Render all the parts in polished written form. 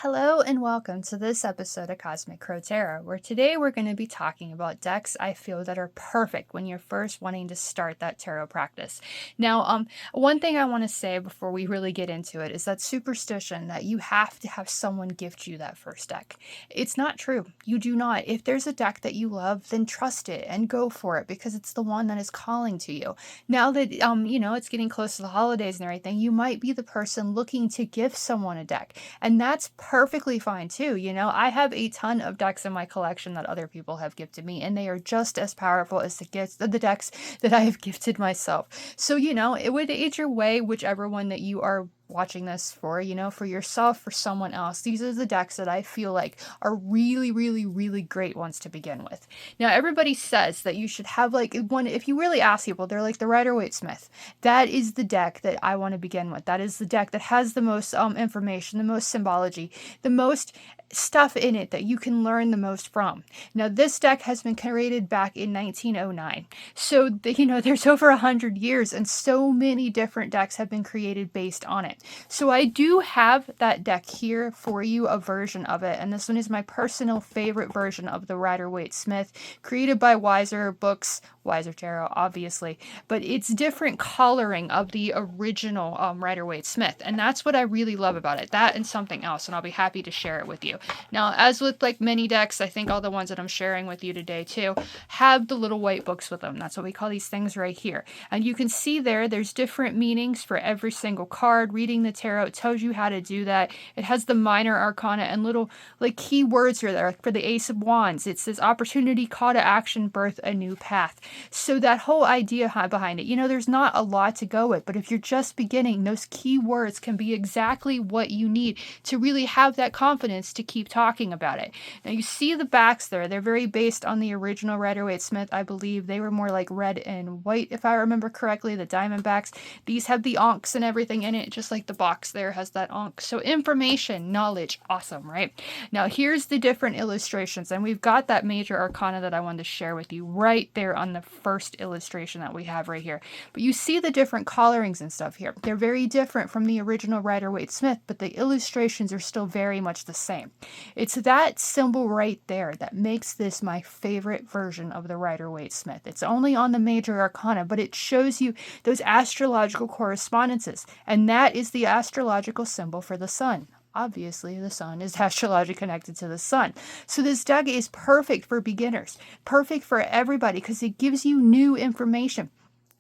Hello and welcome to this episode of Cosmic Crow Tarot, where today we're going to be talking about decks I feel that are perfect when you're first wanting to start that tarot practice. Now, one thing I want to say before we really get into it is that superstition that you have to have someone gift you that first deck. It's not true. You do not. If there's a deck that you love, then trust it and go for it because it's the one that is calling to you. Now that it's getting close to the holidays and everything, you might be the person looking to gift someone a deck, and that's perfectly fine too. I have a ton of decks in my collection that other people have gifted me, and they are just as powerful as the decks that I have gifted myself. So, it would aid your way, whichever one that you are watching this for, for yourself, for someone else. These are the decks that I feel like are really, really, really great ones to begin with. Now, everybody says that you should have like one, if you really ask people, they're like the Rider-Waite-Smith. That is the deck that I want to begin with. That is the deck that has the most information, the most symbology, the most stuff in it that you can learn the most from. Now, this deck has been created back in 1909. So, there's over 100 years and so many different decks have been created based on it. So I do have that deck here for you, a version of it. And this one is my personal favorite version of the Rider-Waite-Smith, created by Weiser Books, Weiser Tarot, obviously. But it's different coloring of the original Rider-Waite-Smith. And that's what I really love about it. That and something else. And I'll be happy to share it with you. Now, as with like many decks, I think all the ones that I'm sharing with you today too, have the little white books with them. That's what we call these things right here. And you can see there's different meanings for every single card. Reading the tarot, it tells you how to do that. It has the minor arcana and little like key words are there for the Ace of Wands. It says opportunity, call to action, birth a new path. So that whole idea behind it, there's not a lot to go with, but if you're just beginning, those key words can be exactly what you need to really have that confidence to keep talking about it. Now you see the backs there. They're very based on the original Rider-Waite-Smith. I believe they were more like red and white, if I remember correctly, the diamond backs. These have the onks and everything in it, just like the box there has that onk. So information, knowledge, awesome, right? Now here's the different illustrations, and we've got that major arcana that I wanted to share with you right there on the first illustration that we have right here. But you see the different colorings and stuff here. They're very different from the original Rider-Waite-Smith, but the illustrations are still very much the same. It's that symbol right there that makes this my favorite version of the Rider-Waite-Smith. It's only on the major arcana, but it shows you those astrological correspondences, and that is the astrological symbol for the sun. Obviously, the sun is astrologically connected to the sun. So this deck is perfect for beginners, perfect for everybody, because it gives you new information,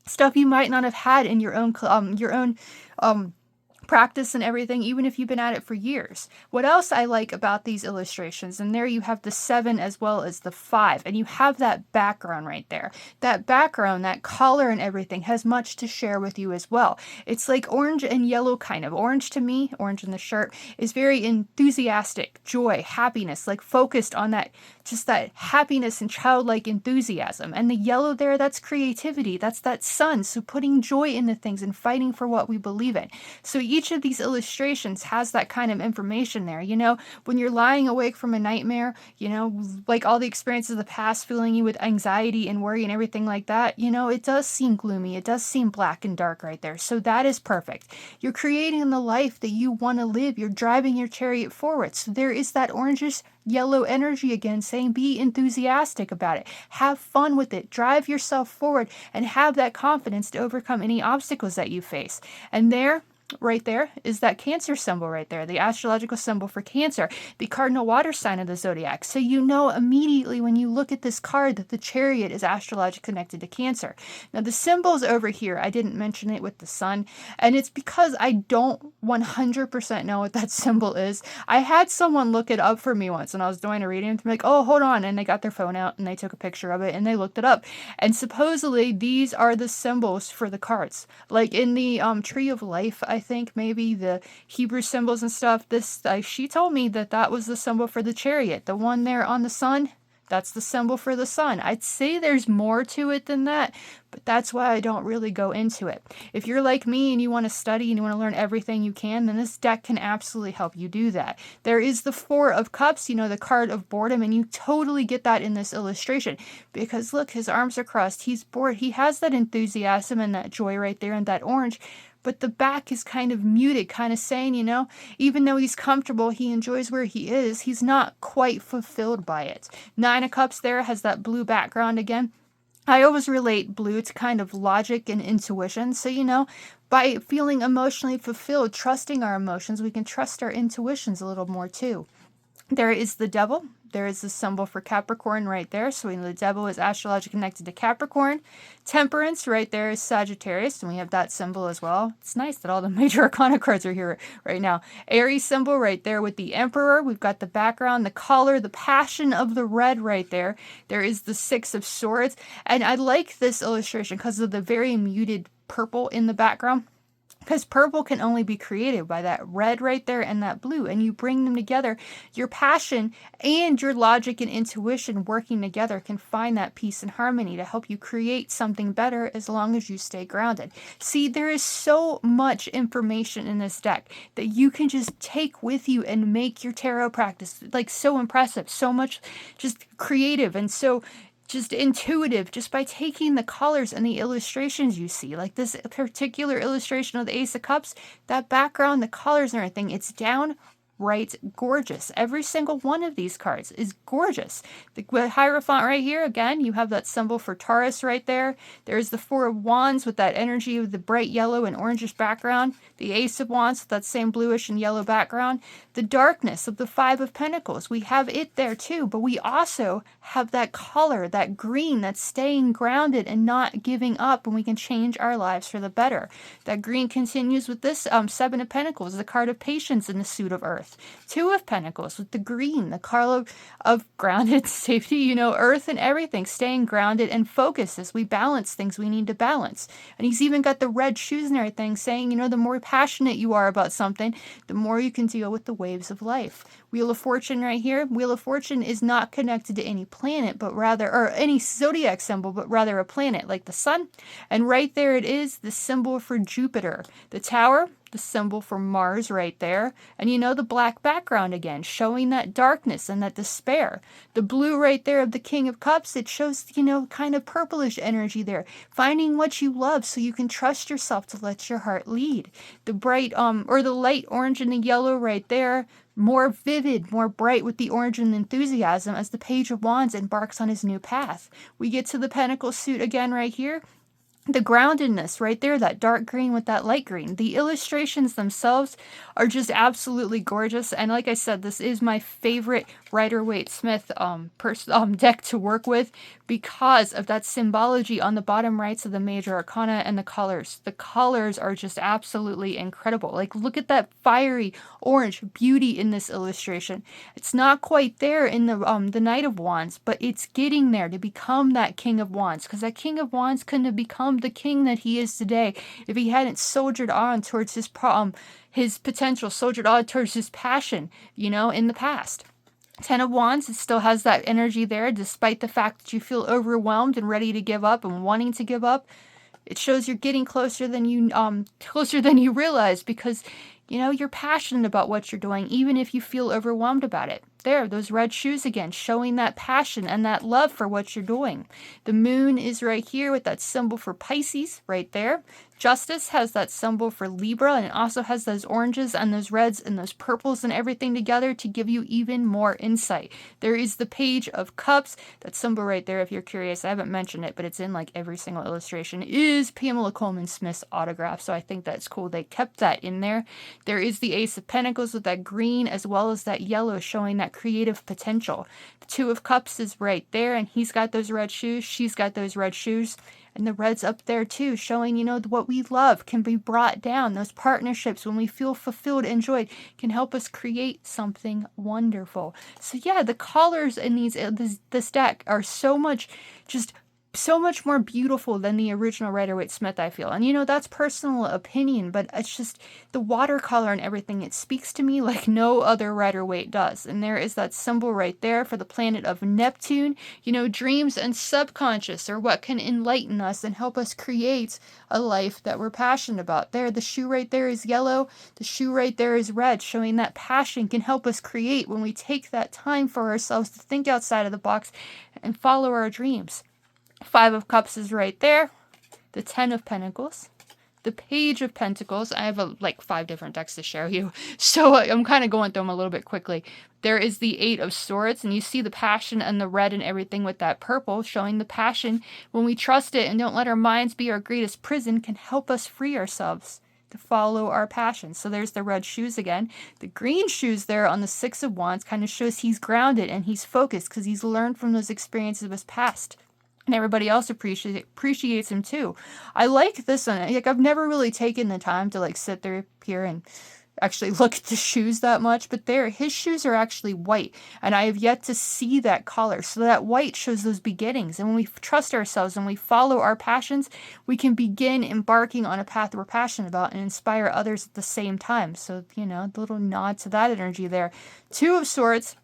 stuff you might not have had in your own practice and everything, even if you've been at it for years. What else I like about these illustrations, and there you have the 7 as well as the 5, and you have that background right there. That background, that color and everything has much to share with you as well. It's like orange and yellow kind of. Orange to me, orange in the shirt, is very enthusiastic, joy, happiness, like focused on that, just that happiness and childlike enthusiasm. And the yellow there, that's creativity, that's that sun, so putting joy into things and fighting for what we believe in. So each of these illustrations has that kind of information there. When you're lying awake from a nightmare, like all the experiences of the past filling you with anxiety and worry and everything like that, it does seem gloomy. It does seem black and dark right there. So that is perfect. You're creating the life that you want to live. You're driving your chariot forward. So there is that orangish yellow energy again saying be enthusiastic about it. Have fun with it. Drive yourself forward and have that confidence to overcome any obstacles that you face. And right there is that Cancer symbol right there, the astrological symbol for Cancer, the cardinal water sign of the zodiac. So immediately when you look at this card that the chariot is astrologically connected to Cancer. Now the symbols over here, I didn't mention it with the sun, and it's because I don't 100% know what that symbol is. I had someone look it up for me once when I was doing a reading. I'm like, oh, hold on, and they got their phone out and they took a picture of it and they looked it up. And supposedly these are the symbols for the cards. Like in the Tree of Life, I think maybe the Hebrew symbols and stuff, she told me that was the symbol for the chariot. The one there on the sun, that's the symbol for the sun. I'd say there's more to it than that, but that's why I don't really go into it. If you're like me and you want to study and you want to learn everything you can, then this deck can absolutely help you do that. There is the 4 of Cups, the card of boredom, and you totally get that in this illustration because look, his arms are crossed. He's bored. He has that enthusiasm and that joy right there and that orange. but the back is kind of muted, kind of saying, you know, even though he's comfortable, he enjoys where he is, he's not quite fulfilled by it. Nine of Cups there has that blue background again. I always relate blue to kind of logic and intuition. So, you know, by feeling emotionally fulfilled, trusting our emotions, we can trust our intuitions a little more too. There is the Devil. There is the symbol for Capricorn right there. So we know the Devil is astrologically connected to Capricorn. Temperance right there is Sagittarius, and we have that symbol as well. It's nice that all the major arcana cards are here right now. Aries symbol right there with the Emperor. We've got the background, the color, the passion of the red right there. There is the Six of Swords. And I like this illustration because of the very muted purple in the background. Because purple can only be created by that red right there and that blue. And you bring them together, your passion and your logic and intuition working together can find that peace and harmony to help you create something better as long as you stay grounded. See, there is so much information in this deck that you can just take with you and make your tarot practice like so impressive, so much just creative and so just intuitive, just by taking the colors and the illustrations you see. Like this particular illustration of the Ace of Cups, that background, the colors and everything, it's downright gorgeous. Every single one of these cards is gorgeous. The Hierophant right here, again, you have that symbol for Taurus right there. There's the Four of Wands with that energy of the bright yellow and orangish background. The Ace of Wands with that same bluish and yellow background. The darkness of the Five of Pentacles, we have it there too, but we also have that color, that green, that's staying grounded and not giving up, and we can change our lives for the better. That green continues with this Seven of Pentacles, the card of patience in the suit of Earth. Two of Pentacles with the green, the card of grounded safety, you know, Earth and everything, staying grounded and focused as we balance things we need to balance. And he's even got the red shoes and everything saying, you know, the more passionate you are about something, the more you can deal with the waves of life. Wheel of Fortune right here. Wheel of Fortune is not connected to any planet, but rather, or any zodiac symbol, but rather a planet like the sun. And right there it is, the symbol for Jupiter. The Tower, the symbol for Mars right there. And you know, the black background again, showing that darkness and that despair. The blue right there of the King of Cups, it shows, you know, kind of purplish energy there. Finding what you love so you can trust yourself to let your heart lead. The bright, or the light orange and the yellow right there, more vivid, more bright with the orange and enthusiasm as the Page of Wands embarks on his new path. We get to the Pentacle suit again right here. The groundedness right there, that dark green with that light green. The illustrations themselves are just absolutely gorgeous. And like I said, this is my favorite Rider-Waite-Smith deck to work with because of that symbology on the bottom rights of the major arcana and the colors. The colors are just absolutely incredible. Like, look at that fiery orange beauty in this illustration. It's not quite there in the Knight of Wands, but it's getting there to become that King of Wands, because that King of Wands couldn't have become the king that he is today if he hadn't soldiered on towards his potential, soldiered on towards his passion, you know, in the past. Ten of Wands, it still has that energy there, despite the fact that you feel overwhelmed and ready to give up and wanting to give up. It shows you're getting closer than you realize, because, you know, you're passionate about what you're doing, even if you feel overwhelmed about it. There, those red shoes again, showing that passion and that love for what you're doing. The moon is right here with that symbol for Pisces right there. Justice has that symbol for Libra, and it also has those oranges and those reds and those purples and everything together to give you even more insight. There is the Page of Cups. That symbol right there, if you're curious, I haven't mentioned it, but it's in like every single illustration, is Pamela Coleman Smith's autograph. So I think that's cool. They kept that in there. There is the Ace of Pentacles with that green as well as that yellow, showing that creative potential. The Two of Cups is right there, and he's got those red shoes. She's got those red shoes. And the red's up there too, showing, you know, what we love can be brought down. Those partnerships, when we feel fulfilled, enjoyed, can help us create something wonderful. So yeah, the colors in this deck are so much more beautiful than the original Rider-Waite-Smith, I feel. And, you know, that's personal opinion, but it's just the watercolor and everything. It speaks to me like no other Rider-Waite does. And there is that symbol right there for the planet of Neptune. You know, dreams and subconscious are what can enlighten us and help us create a life that we're passionate about. There, the shoe right there is yellow. The shoe right there is red, showing that passion can help us create when we take that time for ourselves to think outside of the box and follow our dreams. Five of Cups is right there. The Ten of Pentacles. the Page of Pentacles. I have like 5 different decks to share you, so I'm kind of going through them a little bit quickly. There is the 8 of Swords, and you see the passion and the red and everything with that purple, showing the passion. When we trust it and don't let our minds be our greatest prison, can help us free ourselves to follow our passions. So there's the red shoes again. The green shoes there on the 6 of Wands kind of shows he's grounded and he's focused because he's learned from those experiences of his past. And everybody else appreciates him too. I like this one. Like, I've never really taken the time to like sit there here and actually look at the shoes that much, but his shoes are actually white, and I have yet to see that color. So that white shows those beginnings, and when we trust ourselves and we follow our passions, we can begin embarking on a path we're passionate about and inspire others at the same time. So, you know, the little nod to that energy there. 2 of Swords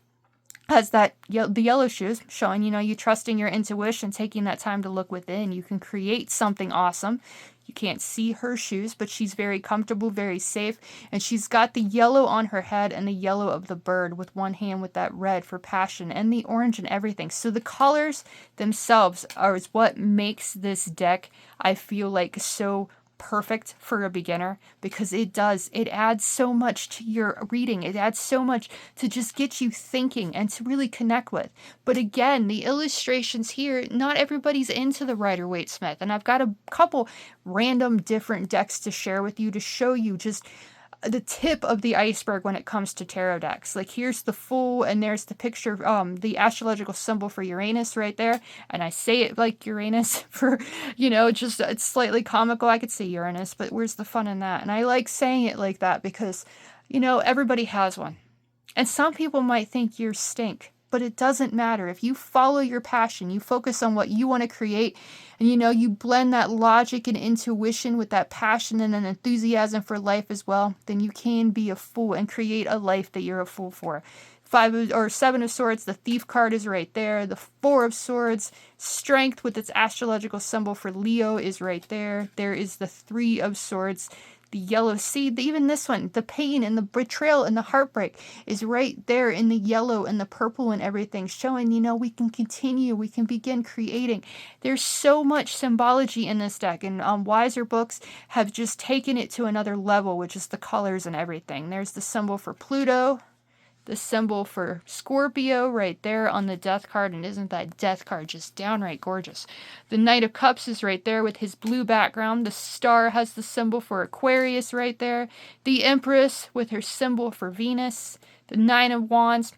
has the yellow shoes, showing, you know, you trusting your intuition, taking that time to look within. You can create something awesome. You can't see her shoes, but she's very comfortable, very safe. And she's got the yellow on her head and the yellow of the bird with one hand with that red for passion and the orange and everything. So the colors themselves are what makes this deck, I feel like, so perfect for a beginner, because it adds so much to your reading. It adds so much to just get you thinking and to really connect with. But again, the illustrations here, not everybody's into the Rider-Waite-Smith, and I've got a couple random different decks to share with you to show you just the tip of the iceberg when it comes to tarot decks. Like, here's the Fool, and there's the picture, the astrological symbol for Uranus right there. And I say it like Uranus for, you know, just it's slightly comical. I could say Uranus, but where's the fun in that? And I like saying it like that because, you know, everybody has one. And some people might think you stink, but it doesn't matter. If you follow your passion, you focus on what you want to create, and, you know, you blend that logic and intuition with that passion and an enthusiasm for life as well, then you can be a fool and create a life that you're a fool for. 7 of Swords, the Thief card is right there. The 4 of Swords, Strength with its astrological symbol for Leo is right there. There is the 3 of Swords, the yellow seed, even this one, the pain and the betrayal and the heartbreak is right there in the yellow and the purple and everything, showing, you know, we can continue, we can begin creating. There's so much symbology in this deck, and Weiser books have just taken it to another level, which is the colors and everything. There's the symbol for Pluto, the symbol for Scorpio right there on the Death card, and isn't that Death card just downright gorgeous? The Knight of Cups is right there with his blue background. The Star has the symbol for Aquarius right there. The Empress with her symbol for Venus. The 9 of Wands,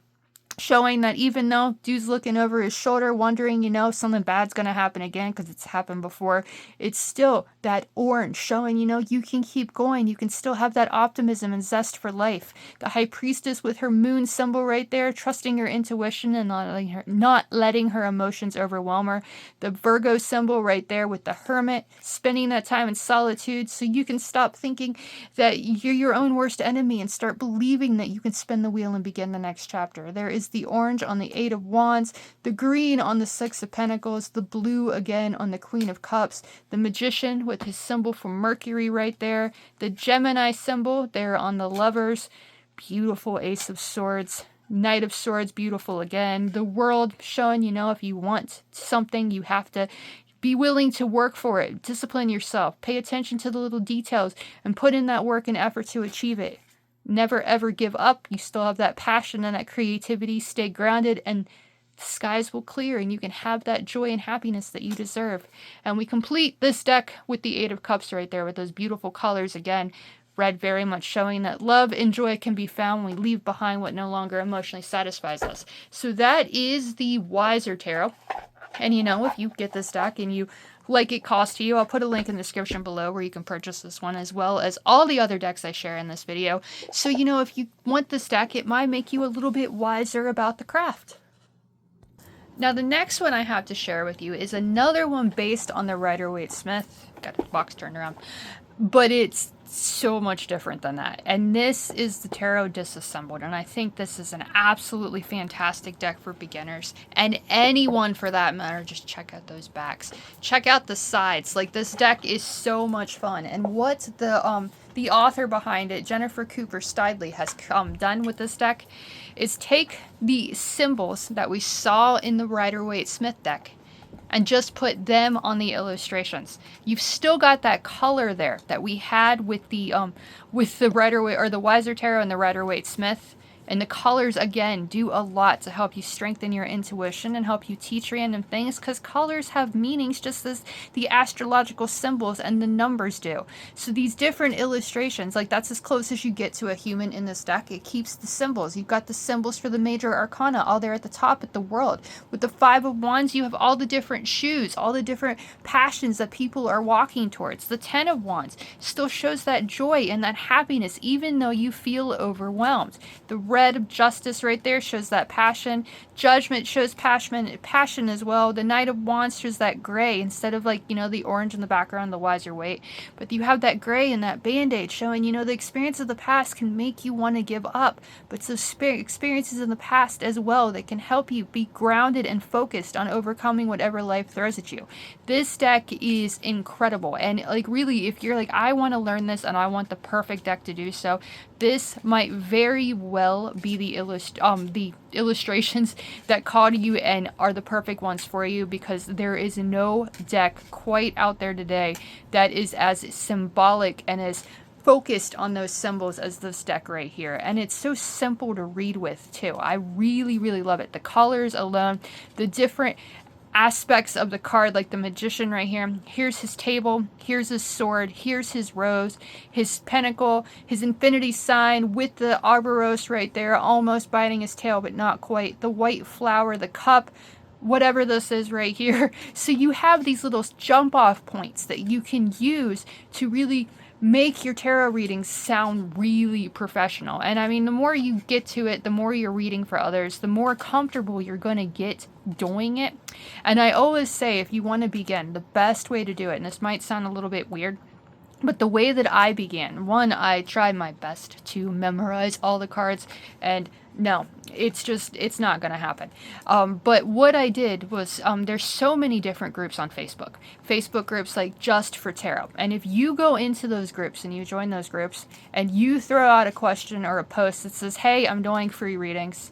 showing that even though dude's looking over his shoulder wondering, you know, something bad's going to happen again because it's happened before, it's still that orange showing, you know, you can keep going. You can still have that optimism and zest for life. The High Priestess with her moon symbol right there, trusting her intuition and not letting her emotions overwhelm her. The Virgo symbol right there with the Hermit, spending that time in solitude so you can stop thinking that you're your own worst enemy and start believing that you can spin the wheel and begin the next chapter. There is the orange on the 8 of Wands, the green on the 6 of Pentacles, the blue again on the Queen of Cups, the Magician with his symbol for Mercury right there, the Gemini symbol there on the Lovers, beautiful Ace of Swords, Knight of Swords, beautiful again, the World showing, you know, if you want something, you have to be willing to work for it, discipline yourself, pay attention to the little details, and put in that work and effort to achieve it. Never ever give up. You still have that passion and that creativity. Stay grounded and the skies will clear and you can have that joy and happiness that you deserve. And we complete this deck with the 8 of Cups right there with those beautiful colors again. Red very much showing that love and joy can be found when we leave behind what no longer emotionally satisfies us. So that is the Weiser Tarot. And, you know, if you get this deck and you like it costs you, I'll put a link in the description below where you can purchase this one as well as all the other decks I share in this video. So, you know, if you want this deck, it might make you a little bit wiser about the craft. Now, the next one I have to share with you is another one based on the Rider-Waite-Smith. Got the box turned around. But it's so much different than that. And this is the Tarot Disassembled. And I think this is an absolutely fantastic deck for beginners. And anyone for that matter, just check out those backs. Check out the sides. Like, this deck is so much fun. And what the author behind it, Jennifer Cooper Stidley, has done with this deck is take the symbols that we saw in the Rider-Waite-Smith deck and just put them on the illustrations. You've still got that color there that we had with the Rider-Waite or the Weiser Tarot and the Rider-Waite Smith. And the colors, again, do a lot to help you strengthen your intuition and help you teach random things, because colors have meanings just as the astrological symbols and the numbers do. So these different illustrations, like that's as close as you get to a human in this deck. It keeps the symbols. You've got the symbols for the major arcana all there at the top at the world. With the Five of Wands, you have all the different shoes, all the different passions that people are walking towards. The Ten of Wands still shows that joy and that happiness, even though you feel overwhelmed. The red of Justice right there shows that passion. Judgment shows passion as well. The Knight of Wands shows that gray instead of, like, you know, the orange in the background, the Weiser-Waite. But you have that gray and that band-aid showing, you know, the experience of the past can make you want to give up. But so experiences in the past as well that can help you be grounded and focused on overcoming whatever life throws at you. This deck is incredible. And, like, really, if you're like, I want to learn this and I want the perfect deck to do so, this might very well be the illustrations that call to you and are the perfect ones for you, because there is no deck quite out there today that is as symbolic and as focused on those symbols as this deck right here. And it's so simple to read with too. I really, really love it. The colors alone, the different aspects of the card, like the Magician right here. Here's his table, here's his sword, here's his rose, his pentacle, his infinity sign with the arboros right there, almost biting his tail, but not quite. The white flower, the cup, whatever this is right here. So you have these little jump off points that you can use to really make your tarot readings sound really professional. And I mean, the more you get to it, the more you're reading for others, the more comfortable you're going to get doing it. And I always say, if you want to begin, the best way to do it, and this might sound a little bit weird, but the way that I began, one, I tried my best to memorize all the cards, and no, it's not going to happen. But what I did was, there's so many different groups on Facebook. Facebook groups like Just for Tarot. And if you go into those groups and you join those groups and you throw out a question or a post that says, hey, I'm doing free readings,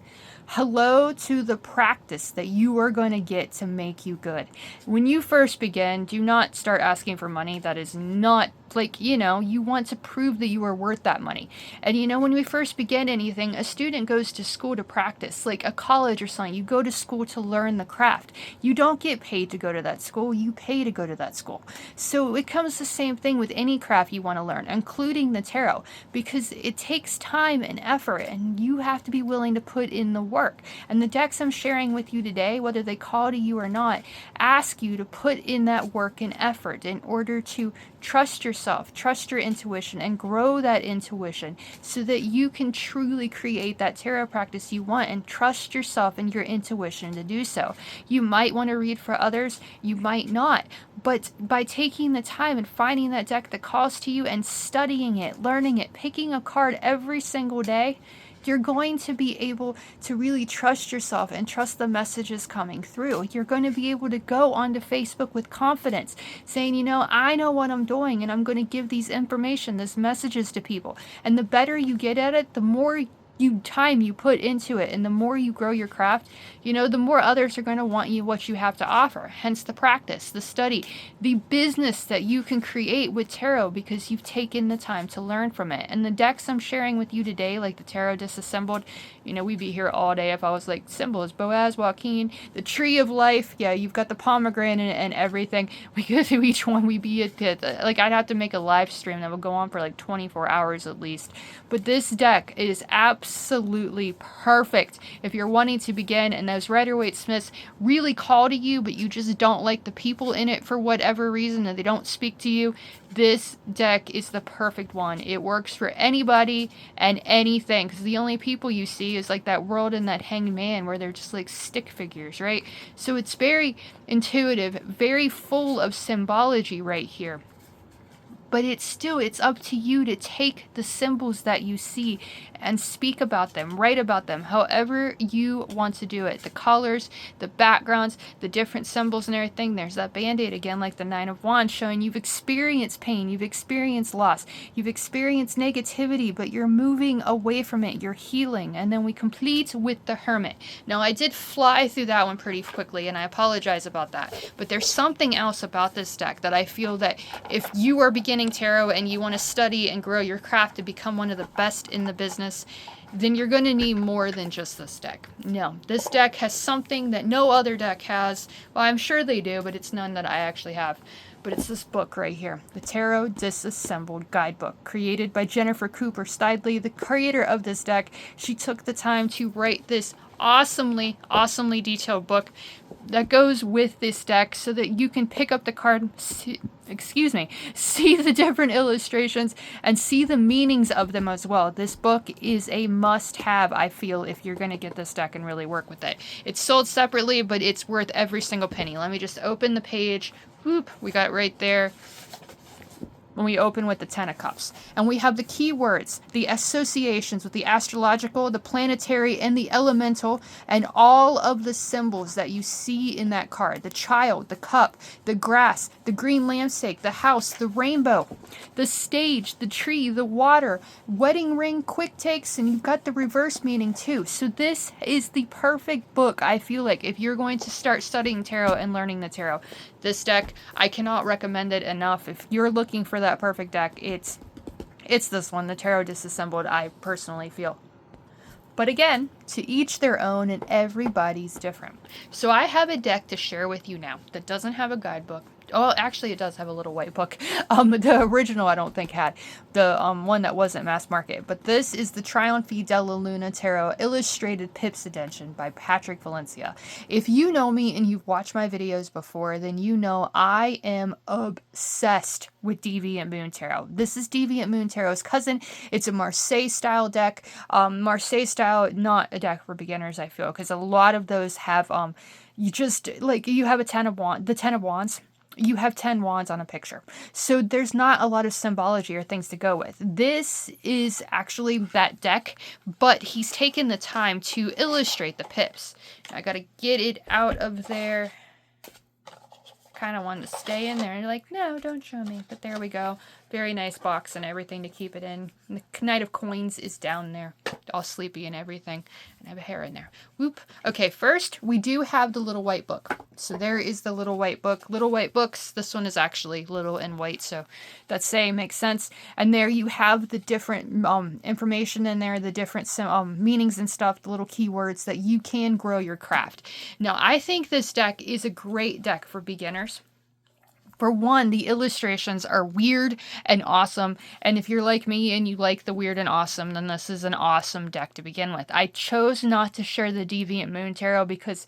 hello to the practice that you are going to get to make you good. When you first begin, do not start asking for money. That is not, like, you know, you want to prove that you are worth that money. And, you know, when we first begin anything, a student goes to school to practice, like a college or something. You go to school to learn the craft. You don't get paid to go to that school. You pay to go to that school. So it comes the same thing with any craft you want to learn, including the tarot, because it takes time and effort, and you have to be willing to put in the work. And the decks I'm sharing with you today, whether they call to you or not, ask you to put in that work and effort in order to trust yourself, trust your intuition, and grow that intuition so that you can truly create that tarot practice you want, and trust yourself and your intuition to do so. You might want to read for others, you might not, but by taking the time and finding that deck that calls to you and studying it, learning it, picking a card every single day, you're going to be able to really trust yourself and trust the messages coming through. You're going to be able to go onto Facebook with confidence, saying, you know, I know what I'm doing, and I'm going to give these information, these messages to people. And the better you get at it, the more time you put into it, and the more you grow your craft, you know, the more others are going to want you what you have to offer. Hence the practice, the study, the business that you can create with tarot because you've taken the time to learn from it. And the decks I'm sharing with you today, like the Tarot Disassembled, you know, we'd be here all day if I was like, symbols, Boaz, Joaquin, the Tree of Life. Yeah, you've got the pomegranate and everything. We go through each one. We'd be like, I'd have to make a live stream that would go on for like 24 hours at least. But this deck is absolutely perfect if you're wanting to begin, and those Rider-Waite Smiths really call to you, but you just don't like the people in it for whatever reason, and they don't speak to you. This deck is the perfect one. It works for anybody and anything, because the only people you see is like that World and that Hanged Man, where they're just like stick figures, right? So it's very intuitive, very full of symbology right here. But it's up to you to take the symbols that you see and speak about them, write about them, however you want to do it. The colors, the backgrounds, the different symbols and everything. There's that band-aid again, like the Nine of Wands, showing you've experienced pain, you've experienced loss, you've experienced negativity, but you're moving away from it, you're healing. And then we complete with the Hermit. Now, I did fly through that one pretty quickly, and I apologize about that. But there's something else about this deck that I feel that if you are beginning tarot and you want to study and grow your craft to become one of the best in the business, then you're going to need more than just this deck. No, this deck has something that no other deck has. Well, I'm sure they do, but it's none that I actually have. But it's this book right here, the Tarot Disassembled Guidebook, created by Jennifer Cooper Stidley, the creator of this deck. She took the time to write this awesomely detailed book that goes with this deck so that you can pick up the card, see the different illustrations and see the meanings of them as well. This book is a must-have, I feel, if you're going to get this deck and really work with it. It's sold separately, but it's worth every single penny. Let me just open the page. Whoop, we got it right there. When we open with the Ten of Cups. And we have the keywords, the associations with the astrological, the planetary, and the elemental, and all of the symbols that you see in that card. The child, the cup, the grass, the green lampshade, the house, the rainbow, the stage, the tree, the water, wedding ring, quick takes, and you've got the reverse meaning too. So this is the perfect book, I feel like, if you're going to start studying tarot and learning the tarot. This deck, I cannot recommend it enough. If you're looking for that perfect deck, it's this one, the Tarot Disassembled, I personally feel. But again, to each their own, and everybody's different. So I have a deck to share with you now that doesn't have a guidebook. Oh, actually, it does have a little white book. The original, I don't think, had. The one that wasn't mass market. But this is the Trionfi Della Luna Tarot Illustrated Pips Edition by Patrick Valencia. If you know me and you've watched my videos before, then you know I am obsessed with Deviant Moon Tarot. This is Deviant Moon Tarot's cousin. It's a Marseille-style deck. Marseille-style, not a deck for beginners, I feel, because a lot of those have, you have a Ten of Wands, the Ten of Wands. You have 10 wands on a picture. So there's not a lot of symbology or things to go with. This is actually that deck, but he's taken the time to illustrate the pips. I gotta get it out of there. Kind of wanted to stay in there. And you're like, no, don't show me. But there we go. Very nice box and everything to keep it in. And the Knight of Coins is down there. All sleepy and everything. And I have a hair in there. Whoop. Okay, first, we do have the little white book. So there is the little white book. Little white books. This one is actually little and white. So that saying makes sense. And there you have the different information in there. The different meanings and stuff. The little keywords that you can grow your craft. Now, I think this deck is a great deck for beginners. For one, the illustrations are weird and awesome, and if you're like me and you like the weird and awesome, then this is an awesome deck to begin with. I chose not to share the Deviant Moon Tarot because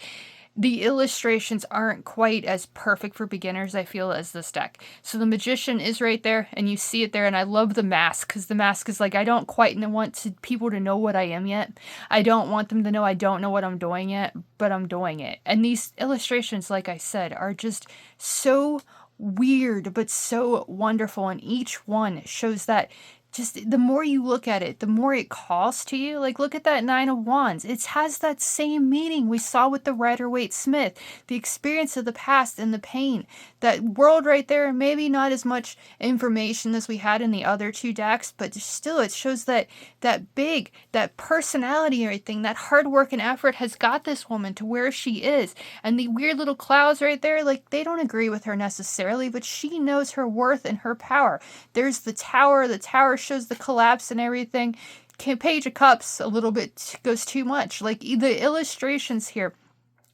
the illustrations aren't quite as perfect for beginners, I feel, as this deck. So the Magician is right there, and you see it there, and I love the mask, because the mask is like, I don't quite want people to know what I am yet. I don't want them to know I don't know what I'm doing yet, but I'm doing it. And these illustrations, like I said, are just so weird but so wonderful, and each one shows that just the more you look at it, the more it calls to you. Like, look at that Nine of Wands. It has that same meaning we saw with the Rider-Waite-Smith, the experience of the past and the pain. That world right there, maybe not as much information as we had in the other two decks, but still it shows that that personality and everything, that hard work and effort has got this woman to where she is. And the weird little clouds right there, like, they don't agree with her necessarily, but she knows her worth and her power. There's the Tower. The Tower shows the collapse and everything. Page of Cups a little bit goes too much. Like, the illustrations here,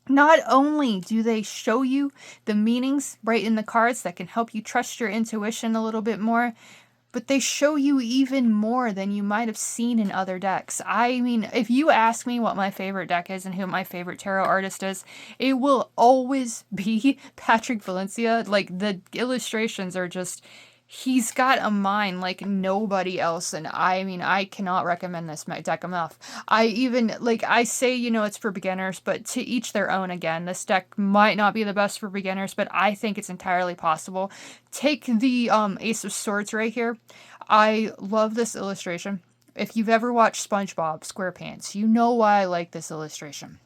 not only do they show you the meanings right in the cards that can help you trust your intuition a little bit more, but they show you even more than you might have seen in other decks. I mean, if you ask me what my favorite deck is and who my favorite tarot artist is, it will always be Patrick Valencia. Like, the illustrations are just, he's got a mind like nobody else, and I mean, I cannot recommend this deck enough. I even, like, I say, it's for beginners, but to each their own. Again, this deck might not be the best for beginners, but I think it's entirely possible. Take the Ace of Swords right here. I love this illustration. If you've ever watched SpongeBob SquarePants, you know why I like this illustration.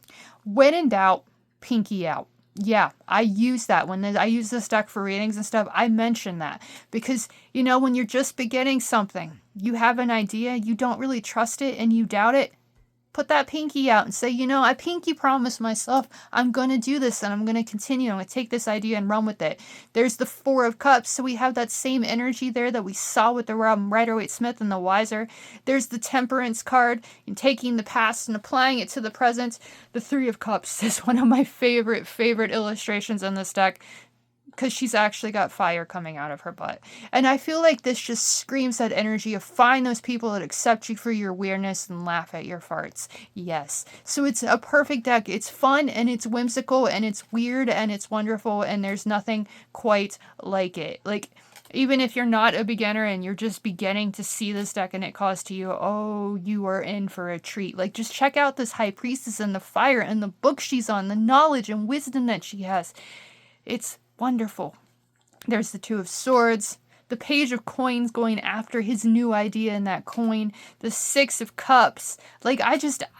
When in doubt, pinky out. Yeah, I use that when I use this deck for readings and stuff. I mention that because, when you're just beginning something, you have an idea, you don't really trust it, and you doubt it. Put that pinky out and say, I pinky promise myself I'm going to do this and I'm going to continue. I'm going to take this idea and run with it. There's the Four of Cups. So we have that same energy there that we saw with the Rider-Waite-Smith and the Weiser. There's the Temperance card and taking the past and applying it to the present. The Three of Cups is one of my favorite illustrations in this deck, because she's actually got fire coming out of her butt. And I feel like this just screams that energy of find those people that accept you for your weirdness and laugh at your farts. Yes. So it's a perfect deck. It's fun and it's whimsical and it's weird and it's wonderful, and there's nothing quite like it. Like, even if you're not a beginner and you're just beginning to see this deck and it calls to you, oh, you are in for a treat. Like, just check out this High Priestess and the fire and the book she's on, the knowledge and wisdom that she has. It's wonderful. There's the Two of Swords, the Page of Coins going after his new idea in that coin, the Six of Cups. Like,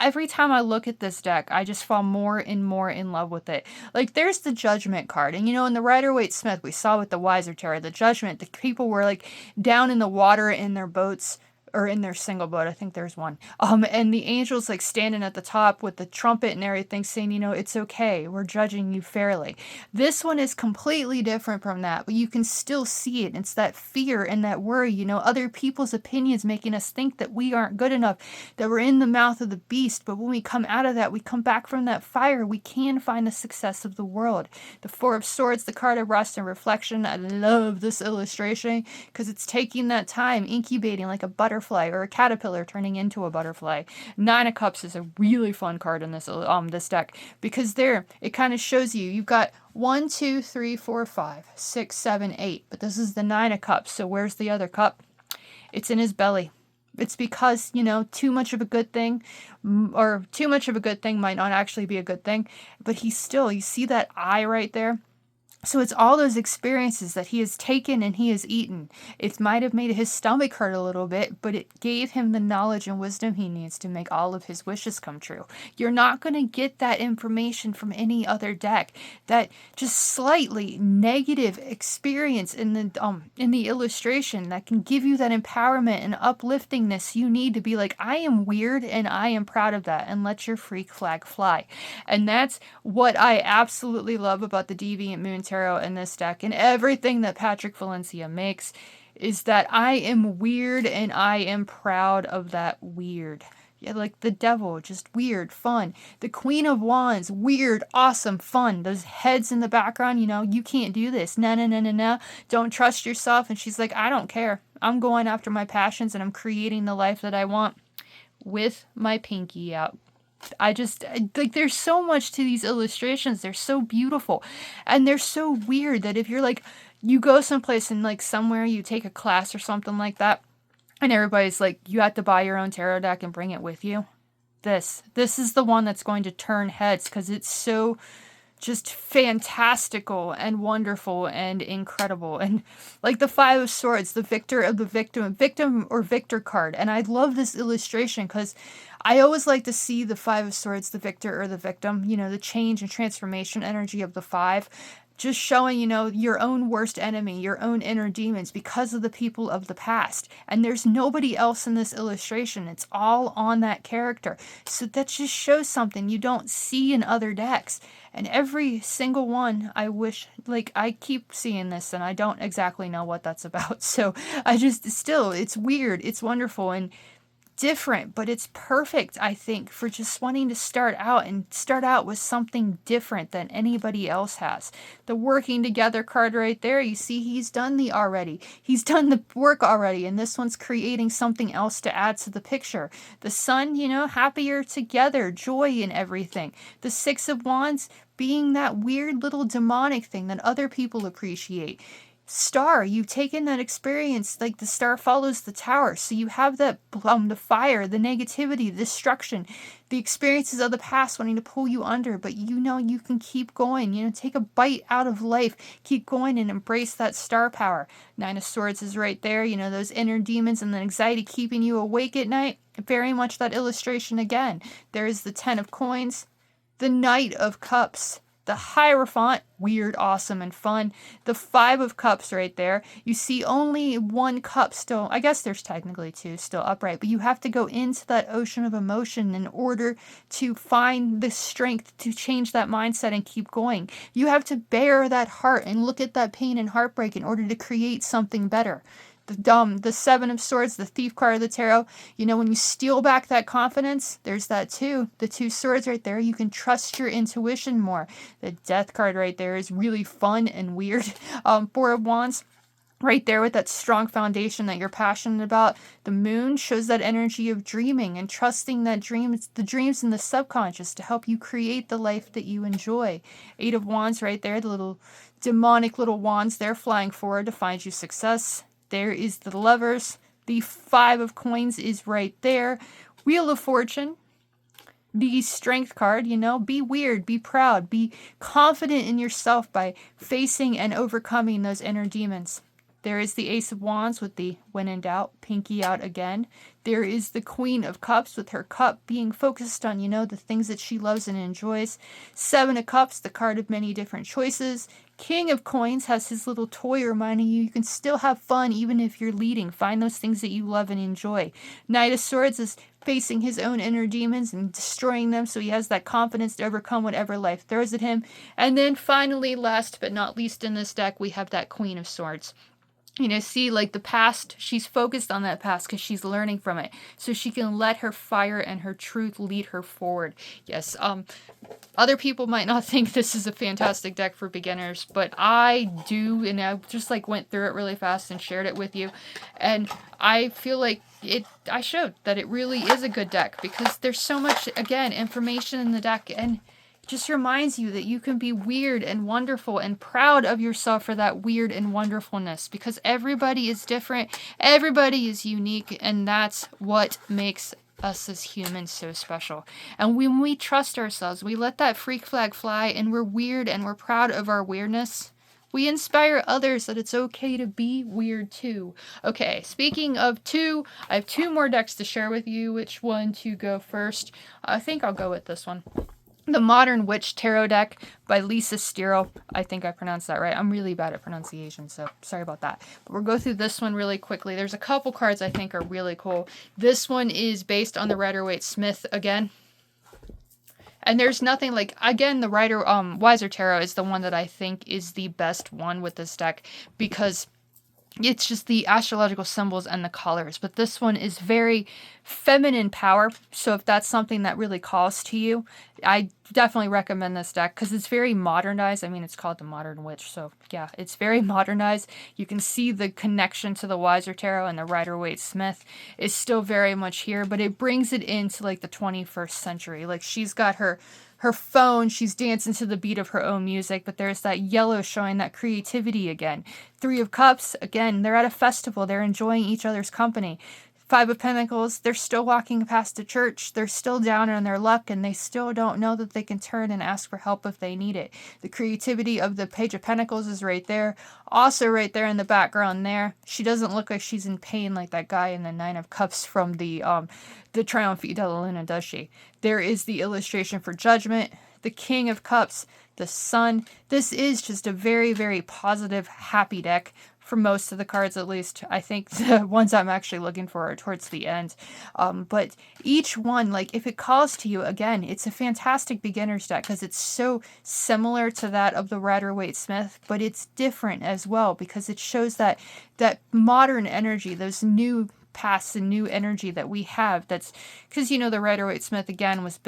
every time I look at this deck, I just fall more and more in love with it. Like, there's the Judgment card. And, in the Rider-Waite-Smith, we saw with the Weiser Tarot, the Judgment, the people were, like, down in the water in their boats, or in their single boat. I think there's one. And the angel's like standing at the top with the trumpet and everything saying, it's okay. We're judging you fairly. This one is completely different from that, but you can still see it. It's that fear and that worry, other people's opinions making us think that we aren't good enough, that we're in the mouth of the beast. But when we come out of that, we come back from that fire, we can find the success of the world. The Four of Swords, the card of rest and reflection. I love this illustration because it's taking that time, incubating like a butterfly or a caterpillar turning into a butterfly. Nine of Cups is a really fun card in this deck, because it kind of shows you've got 1, 2, 3, 4, 5, 6, 7, 8, but this is the Nine of Cups. So where's the other cup? It's in his belly. It's because, too much of a good thing, or too much of a good thing might not actually be a good thing, but you see that eye right there? So it's all those experiences that he has taken and he has eaten. It might have made his stomach hurt a little bit, but it gave him the knowledge and wisdom he needs to make all of his wishes come true. You're not going to get that information from any other deck. That just slightly negative experience in the illustration that can give you that empowerment and upliftingness you need to be like, I am weird and I am proud of that, and let your freak flag fly. And that's what I absolutely love about the Deviant Moon Tarot in this deck, and everything that Patrick Valencia makes, is that I am weird and I am proud of that weird. Yeah, like the Devil, just weird, fun. The Queen of Wands, weird, awesome, fun. Those heads in the background, you can't do this. No. Don't trust yourself. And she's like, I don't care. I'm going after my passions and I'm creating the life that I want with my pinky out. There's so much to these illustrations. They're so beautiful and they're so weird that if you're like, you go someplace and like somewhere you take a class or something like that, and everybody's like, you have to buy your own tarot deck and bring it with you. This is the one that's going to turn heads, because it's so just fantastical and wonderful and incredible. And like the Five of Swords, the victor of the victim or victor card. And I love this illustration because I always like to see the Five of Swords, the victor or the victim, the change and transformation energy of the five. Just showing, your own worst enemy, your own inner demons because of the people of the past. And there's nobody else in this illustration. It's all on that character. So that just shows something you don't see in other decks. And every single one, I wish, I keep seeing this and I don't exactly know what that's about. So it's weird. It's wonderful and different, but it's perfect, I think, for just wanting to start out with something different than anybody else has. The working together card right there, you see he's done he's done the work already, and this one's creating something else to add to the picture. The Sun, happier together, joy in everything. The Six of Wands being that weird little demonic thing that other people appreciate. star. You take in that experience, like the star follows the tower. So you have that the fire, the negativity, the destruction, the experiences of the past wanting to pull you under, but you know you can keep going. You know, take a bite out of life, keep going and embrace that star power. Nine of Swords is right there. You know, those inner demons and the anxiety keeping you awake at night. Very much that illustration again. There is the 10 of Coins, the Knight of Cups, the Hierophant, weird, awesome, and fun. The 5 of Cups right there. You see only one cup still, I guess there's technically two still upright, but you have to go into that ocean of emotion in order to find the strength to change that mindset and keep going. You have to bear that heart and look at that pain and heartbreak in order to create something better. The 7 of Swords, the Thief card of the tarot. You know, when you steal back that confidence, there's that too. The 2 swords right there. You can trust your intuition more. The Death card right there is really fun and weird. 4 of Wands. Right there with that strong foundation that you're passionate about. The Moon shows that energy of dreaming and trusting that the dreams in the subconscious to help you create the life that you enjoy. 8 of Wands right there, the little demonic little wands there flying forward to find you success. There is the Lovers. The 5 of Coins is right there. Wheel of Fortune. The Strength card, you know, be weird, be proud, be confident in yourself by facing and overcoming those inner demons. There is the Ace of Wands with the when in doubt, pinky out again. There is the Queen of Cups with her cup being focused on, you know, the things that she loves and enjoys. 7 of Cups, the card of many different choices. King of Coins has his little toy reminding you can still have fun even if you're leading. Find those things that you love and enjoy. Knight of Swords is facing his own inner demons and destroying them, so he has that confidence to overcome whatever life throws at him. And then finally, last but not least in this deck, we have that Queen of Swords. You know, see, like the past, she's focused on that past because she's learning from it. So she can let her fire and her truth lead her forward. Yes, other people might not think this is a fantastic deck for beginners, but I do, and I just like went through it really fast and shared it with you. And I feel like I showed that it really is a good deck because there's so much, again, information in the deck, and just reminds you that you can be weird and wonderful and proud of yourself for that weird and wonderfulness, because everybody is different, everybody is unique, and that's what makes us as humans so special. And when we trust ourselves, we let that freak flag fly, and we're weird and we're proud of our weirdness, we inspire others that it's okay to be weird too. Okay, speaking of 2, I have 2 more decks to share with you. Which one to go first? I think I'll go with this one. The Modern Witch Tarot deck by Lisa Steero. I think I pronounced that right. I'm really bad at pronunciation, so sorry about that. But we'll go through this one really quickly. There's a couple cards I think are really cool. This one is based on the Rider-Waite-Smith again. And there's nothing like, again, the Weiser Tarot is the one that I think is the best one with this deck because it's just the astrological symbols and the colors. But this one is very feminine power. So if that's something that really calls to you, I definitely recommend this deck because it's very modernized. I mean, it's called the Modern Witch. So yeah, it's very modernized. You can see the connection to the Weiser Tarot, and the Rider-Waite-Smith is still very much here, but it brings it into like the 21st century. Like she's got her phone, she's dancing to the beat of her own music, but there's that yellow showing that creativity again. 3 of Cups, again, they're at a festival, they're enjoying each other's company. 5 of Pentacles, they're still walking past a church, they're still down on their luck, and they still don't know that they can turn and ask for help if they need it. The creativity of the Page of Pentacles is right there. Also right there in the background there, she doesn't look like she's in pain like that guy in the 9 of Cups from the Trionfi Della, does she? There is the illustration for Judgment, the King of Cups, the Sun. This is just a very, very positive, happy deck. For most of the cards, at least. I think the ones I'm actually looking for are towards the end. But each one, like, if it calls to you, again, it's a fantastic beginner's deck because it's so similar to that of the Rider-Waite-Smith, but it's different as well because it shows that modern energy, those new past and new energy that we have. That's because, you know, the Rider-Waite-Smith again was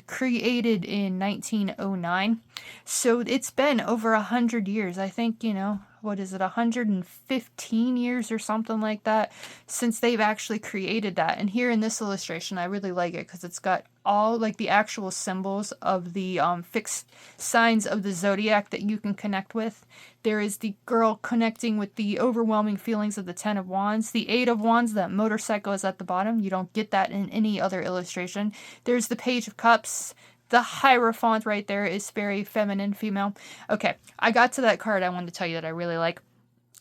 created in 1909. So it's been over 100 years. I think, you know, what is it, 115 years or something like that since they've actually created that. And here in this illustration, I really like it because it's got all like the actual symbols of the fixed signs of the zodiac that you can connect with. There is the girl connecting with the overwhelming feelings of the 10 of Wands. The 8 of Wands, that motorcycle is at the bottom. You don't get that in any other illustration. There's the Page of Cups. The Hierophant right there is very feminine, female. Okay, I got to that card I wanted to tell you that I really like.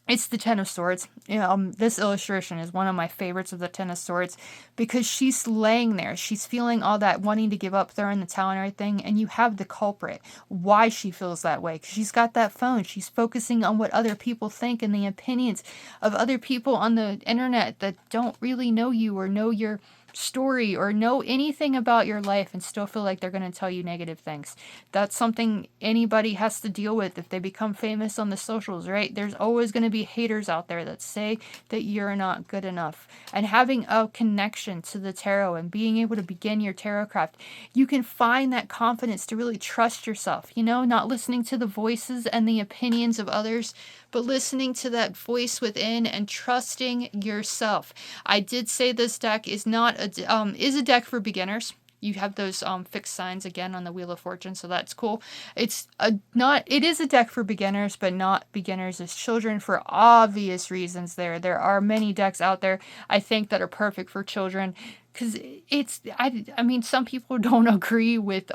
It's the Ten of Swords. This illustration is one of my favorites of the Ten of Swords because she's laying there. She's feeling all that wanting to give up, throwing the towel and everything, and you have the culprit. Why she feels that way. Because she's got that phone. She's focusing on what other people think and the opinions of other people on the internet that don't really know you or know your story or know anything about your life and still feel like they're going to tell you negative things. That's something anybody has to deal with if they become famous on the socials, right? There's always going to be haters out there that say that you're not good enough. And having a connection to the tarot and being able to begin your tarot craft, you can find that confidence to really trust yourself, not listening to the voices and the opinions of others, but listening to that voice within and trusting yourself. I did say this deck is not is a deck for beginners. You have those fixed signs again on the Wheel of Fortune, so that's cool. It is a deck for beginners, but not beginners as children for obvious reasons. There are many decks out there I think that are perfect for children because I mean some people don't agree with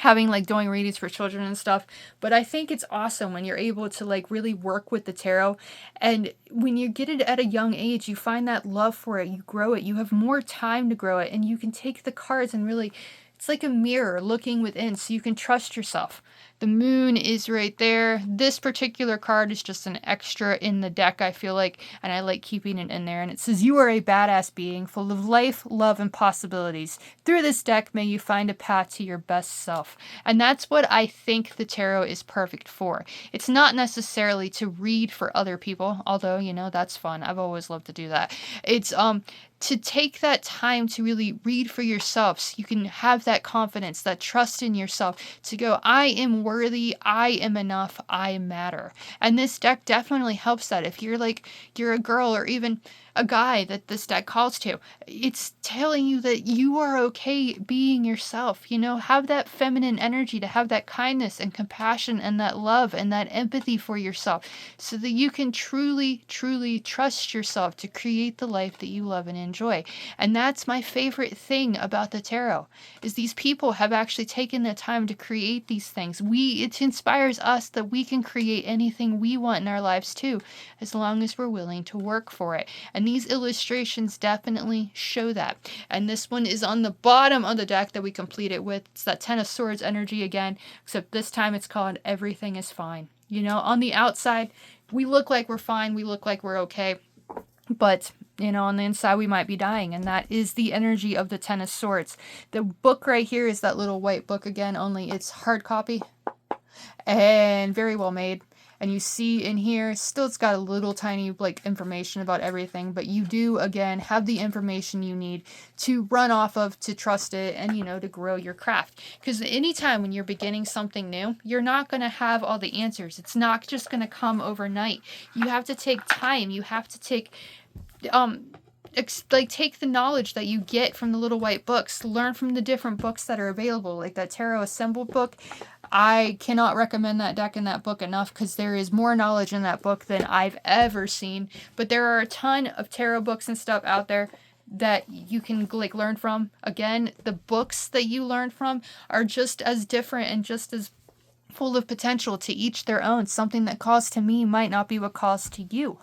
having like doing readings for children and stuff, but I think it's awesome when you're able to like really work with the tarot, and when you get it at a young age, you find that love for it, you grow it, you have more time to grow it, and you can take the cards and really, it's like a mirror looking within so you can trust yourself. The moon is right there. This particular card is just an extra in the deck, I feel like, and I like keeping it in there. And it says, you are a badass being full of life, love, and possibilities. Through this deck, may you find a path to your best self. And that's what I think the tarot is perfect for. It's not necessarily to read for other people, although, that's fun. I've always loved to do that. It's to take that time to really read for yourself so you can have that confidence, that trust in yourself to go, I am worthy, I am enough, I matter. And this deck definitely helps that. If you're a girl or even a guy that this deck calls to, it's telling you that you are okay being yourself. Have that feminine energy, to have that kindness and compassion and that love and that empathy for yourself so that you can truly, truly trust yourself to create the life that you love and enjoy. And that's my favorite thing about the tarot, is these people have actually taken the time to create these things. It inspires us that we can create anything we want in our lives too, as long as we're willing to work for it. And these illustrations definitely show that. And this one is on the bottom of the deck that we complete it with. It's that Ten of Swords energy again, except this time it's called Everything is Fine. On the outside, we look like we're fine, we look like we're okay, but on the inside we might be dying, and that is the energy of the Ten of Swords. The book right here is that little white book again, only it's hard copy and very well made. And you see in here, still it's got a little tiny information about everything, but you do again have the information you need to run off of, to trust it, and to grow your craft. Because anytime when you're beginning something new, you're not going to have all the answers. It's not just going to come overnight. You have to take time. You have to take take the knowledge that you get from the little white books, learn from the different books that are available, like that Tarot Assembled book. I cannot recommend that deck and that book enough because there is more knowledge in that book than I've ever seen. But there are a ton of tarot books and stuff out there that you can learn from. Again, the books that you learn from are just as different and just as full of potential, to each their own. Something that calls to me might not be what calls to you.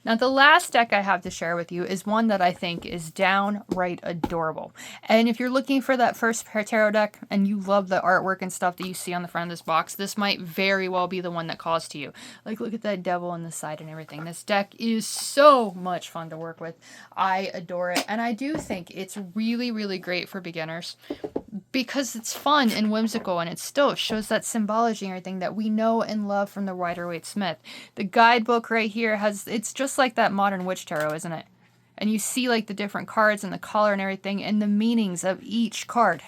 Now, the last deck I have to share with you is one that I think is downright adorable. And if you're looking for that first tarot deck and you love the artwork and stuff that you see on the front of this box, this might very well be the one that calls to you. Look at that devil on the side and everything. This deck is so much fun to work with. I adore it. And I do think it's really, really great for beginners because it's fun and whimsical, and it still shows that symbology and everything that we know and love from the Rider-Waite-Smith. The guidebook right here it's just like that modern witch tarot, isn't it? And you see the different cards and the color and everything and the meanings of each card.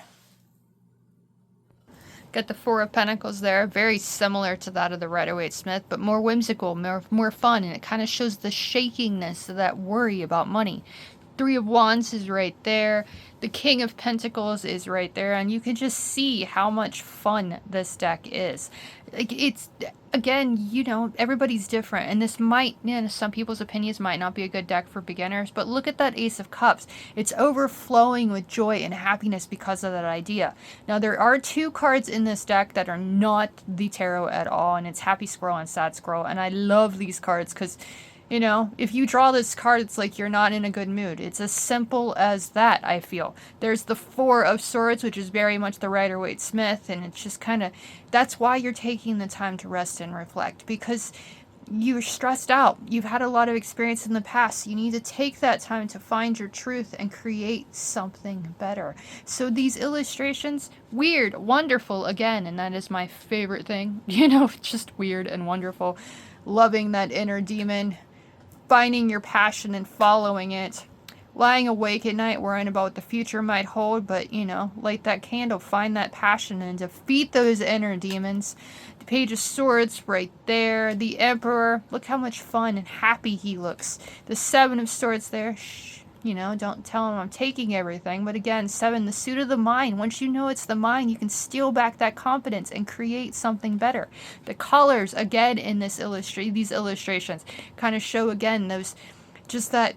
Got the Four of Pentacles there, very similar to that of the Rider-Waite-Smith, but more whimsical, more fun, and it kind of shows the shakiness of that worry about money. Three of Wands is right there. The King of Pentacles is right there, and you can just see how much fun this deck is. Like, it's, again, you know, everybody's different, and this might, you know, some people's opinions might not be a good deck for beginners, but look at that Ace of Cups. It's overflowing with joy and happiness because of that idea. Now, there are two cards in this deck that are not the tarot at all, and it's Happy Squirrel and Sad Squirrel, and I love these cards because, you know, if you draw this card, it's like you're not in a good mood. It's as simple as that, I feel. There's the Four of Swords, which is very much the Rider-Waite-Smith, and it's just kind of, that's why you're taking the time to rest and reflect, because you're stressed out. You've had a lot of experience in the past. You need to take that time to find your truth and create something better. So these illustrations, weird, wonderful, again, and that is my favorite thing. You know, just weird and wonderful. Loving that inner demon. Finding your passion and following it. Lying awake at night worrying about what the future might hold, but, you know, light that candle, find that passion and defeat those inner demons. The Page of Swords right there. The Emperor, look how much fun and happy he looks. The Seven of Swords there. Shh, you know, don't tell him I'm taking everything. But again, 7, the suit of the mind. Once you know it's the mind, you can steal back that confidence and create something better. The colors, again, in this these illustrations kind of show, again, those, just that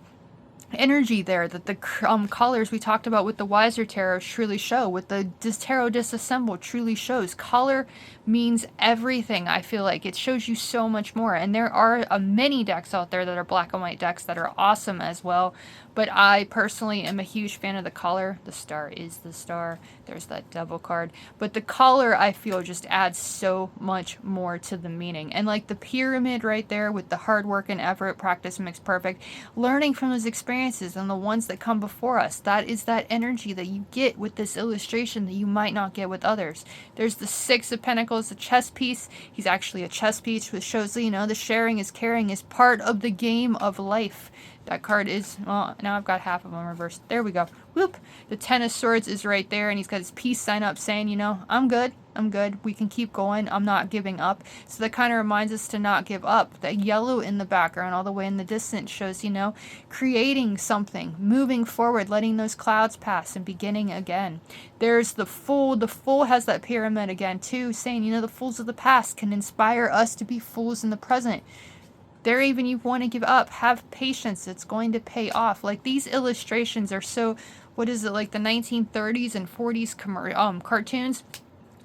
energy there that the colors we talked about with the Weiser Tarot truly show, with the Tarot Disassembled truly shows. Color means everything. I feel like it shows you so much more, and there are many decks out there that are black and white decks that are awesome as well, but I personally am a huge fan of the color. The star is the star. There's that double card, but the color, I feel, just adds so much more to the meaning. And like the pyramid right there with the hard work and effort, practice makes perfect, learning from those experiences and the ones that come before us, that is that energy that you get with this illustration that you might not get with others. There's the Six of Pentacles, the chess piece. He's actually a chess piece, which shows, you know, the sharing is caring is part of the game of life. That card is, well, now I've got half of them reversed. There we go. Whoop. The Ten of Swords is right there, and he's got his peace sign up saying, you know, I'm good. I'm good. We can keep going. I'm not giving up. So that kind of reminds us to not give up. That yellow in the background all the way in the distance shows, you know, creating something, moving forward, letting those clouds pass and beginning again. There's the Fool. The Fool has that pyramid again too, saying, you know, the fools of the past can inspire us to be fools in the present. There, even you want to give up, have patience. It's going to pay off. Like, these illustrations are so, what is it, like the 1930s and 40s cartoons?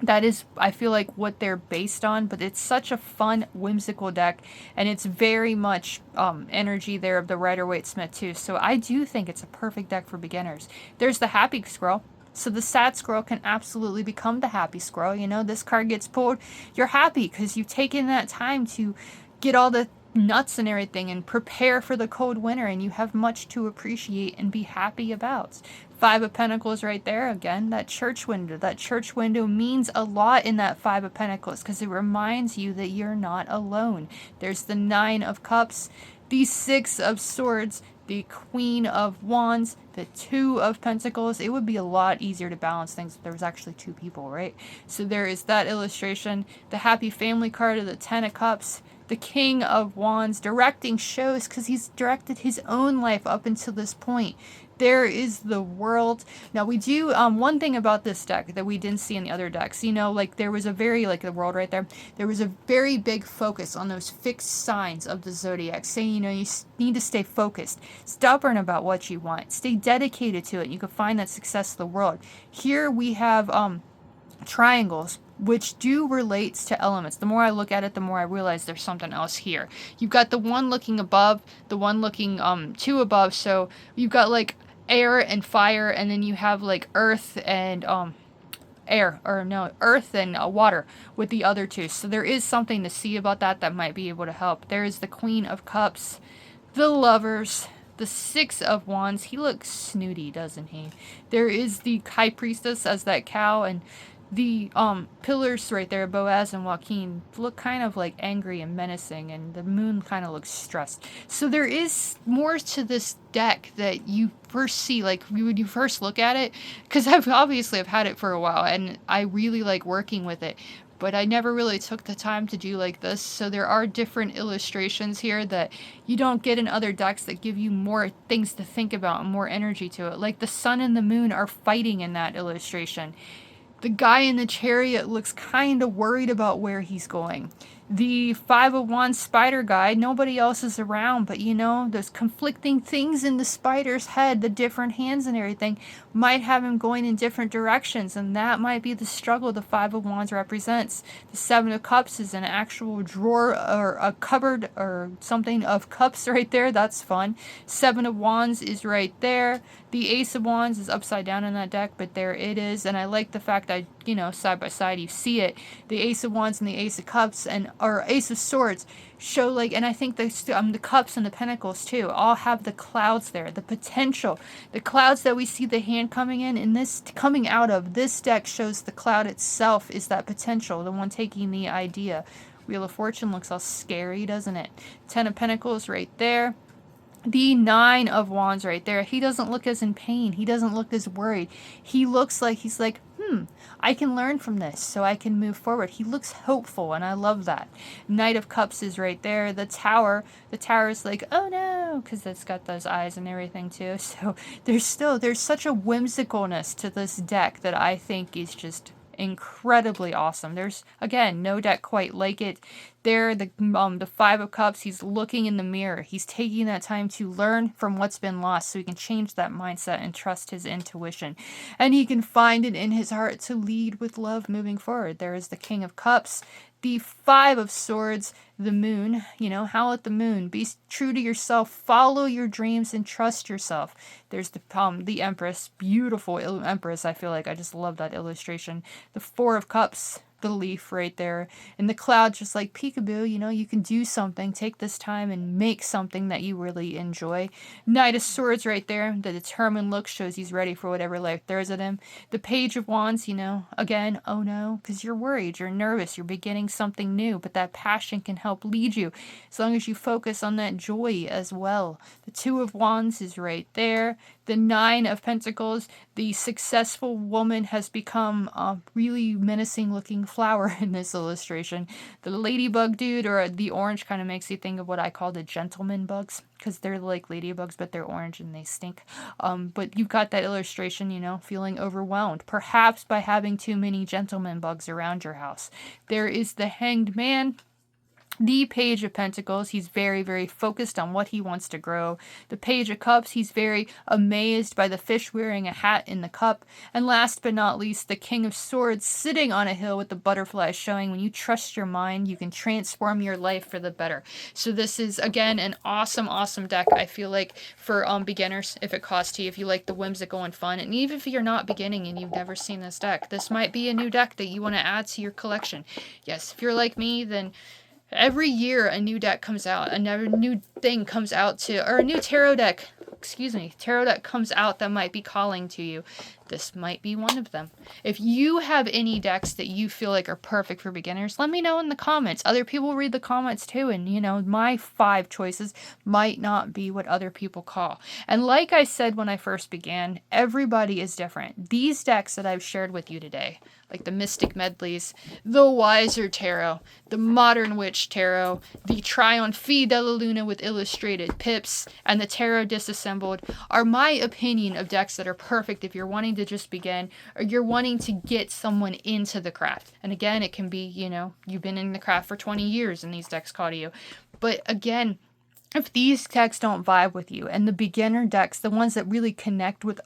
That is, I feel like, what they're based on, but it's such a fun, whimsical deck, and it's very much energy there of the Rider-Waite-Smith too. So I do think it's a perfect deck for beginners. There's the Happy Squirrel. So the sad squirrel can absolutely become the happy squirrel. You know, this card gets pulled, you're happy because you've taken that time to get all the nuts and everything and prepare for the cold winter, and you have much to appreciate and be happy about. Five of Pentacles right there again, that church window. That church window means a lot in that Five of Pentacles because it reminds you that you're not alone. There's the Nine of Cups, the Six of Swords, the Queen of Wands, the Two of Pentacles. It would be a lot easier to balance things if there was actually two people, right? So there is that illustration. The Happy Family card of the Ten of Cups, the King of Wands, directing shows because he's directed his own life up until this point. There is the World. Now we do, one thing about this deck that we didn't see in the other decks, you know, like there was a very, like the World right there, there was a very big focus on those fixed signs of the zodiac, saying, you know, you need to stay focused, stubborn about what you want, stay dedicated to it. You can find that success of the World. Here we have triangles, which do relates to elements. The more I look at it, the more I realize there's something else here. You've got the one looking above, the one looking two above, so you've got like air and fire, and then you have like earth and earth and water with the other two. So there is something to see about that might be able to help. There is the Queen of Cups, the Lovers, the Six of Wands. He looks snooty, doesn't he? There is the High Priestess as that cow, and The pillars right there, Boaz and Joaquin, look kind of like angry and menacing, and the moon kind of looks stressed. So there is more to this deck that you first see, like when you first look at it, because I've had it for a while, and I really like working with it. But I never really took the time to do like this. So there are different illustrations here that you don't get in other decks that give you more things to think about and more energy to it. Like the sun and the moon are fighting in that illustration. The guy in the chariot looks kind of worried about where he's going. The Five of Wands spider guy, nobody else is around, but those conflicting things in the spider's head, the different hands and everything, might have him going in different directions, and that might be the struggle the Five of Wands represents. The Seven of Cups is an actual drawer or a cupboard or something of cups right there. That's fun. Seven of Wands is right there. The Ace of Wands is upside down in that deck, but there it is, and I like the fact that, side by side you see it. The Ace of Wands and the Ace of Cups or Ace of Swords show and I think the Cups and the Pentacles too all have the clouds there, the potential. The clouds that we see the hand coming in, and this coming out of this deck shows the cloud itself is that potential, the one taking the idea. Wheel of Fortune looks all scary, doesn't it? Ten of Pentacles right there. The Nine of Wands right there. He doesn't look as in pain. He doesn't look as worried. He looks like he's like, I can learn from this so I can move forward. He looks hopeful, and I love that. Knight of Cups is right there. The Tower is like, oh no, because it's got those eyes and everything too. So there's such a whimsicalness to this deck that I think is just incredibly awesome. There's, again, no deck quite like it. There, the Five of Cups, he's looking in the mirror. He's taking that time to learn from what's been lost so he can change that mindset and trust his intuition. And he can find it in his heart to lead with love moving forward. There is the King of Cups, the Five of Swords, the moon, howl at the moon. Be true to yourself, follow your dreams, and trust yourself. There's the Empress, beautiful Empress. I feel like I just love that illustration. The Four of Cups, the leaf right there, and the cloud just like peekaboo, you can do something, take this time and make something that you really enjoy. Knight of Swords right there, the determined look shows he's ready for whatever life throws at him. The Page of Wands, again, oh no, because you're worried, you're nervous, you're beginning something new, but that passion can help lead you as long as you focus on that joy as well. The Two of Wands is right there. The Nine of Pentacles, the successful woman has become a really menacing looking flower in this illustration. The ladybug dude, or the orange, kind of makes you think of what I call the gentleman bugs, because they're like ladybugs, but they're orange and they stink. But you've got that illustration, feeling overwhelmed, perhaps by having too many gentleman bugs around your house. There is the Hanged Man. The Page of Pentacles, he's very, very focused on what he wants to grow. The Page of Cups, he's very amazed by the fish wearing a hat in the cup. And last but not least, the King of Swords, sitting on a hill with the butterflies, showing when you trust your mind, you can transform your life for the better. So this is, again, an awesome, awesome deck, I feel like, for beginners, if it costs to you, if you like the whimsical and fun. And even if you're not beginning and you've never seen this deck, this might be a new deck that you want to add to your collection. Yes, if you're like me, then every year a new deck comes out, another new thing comes out or a new tarot deck comes out that might be calling to you. This might be one of them. If you have any decks that you feel like are perfect for beginners, let me know in the comments. Other people read the comments too, and my 5 choices might not be what other people call. And like I said when I first began, everybody is different. These decks that I've shared with you today, like the Mystic Medleys, the Weiser Tarot, the Modern Witch Tarot, the Trionfi Della Luna with illustrated pips, and the Tarot Disassembled, are my opinion of decks that are perfect if you're wanting to just begin, or you're wanting to get someone into the craft. And again, it can be, you've been in the craft for 20 years and these decks call to you. But again, if these decks don't vibe with you, and the beginner decks, the ones that really connect with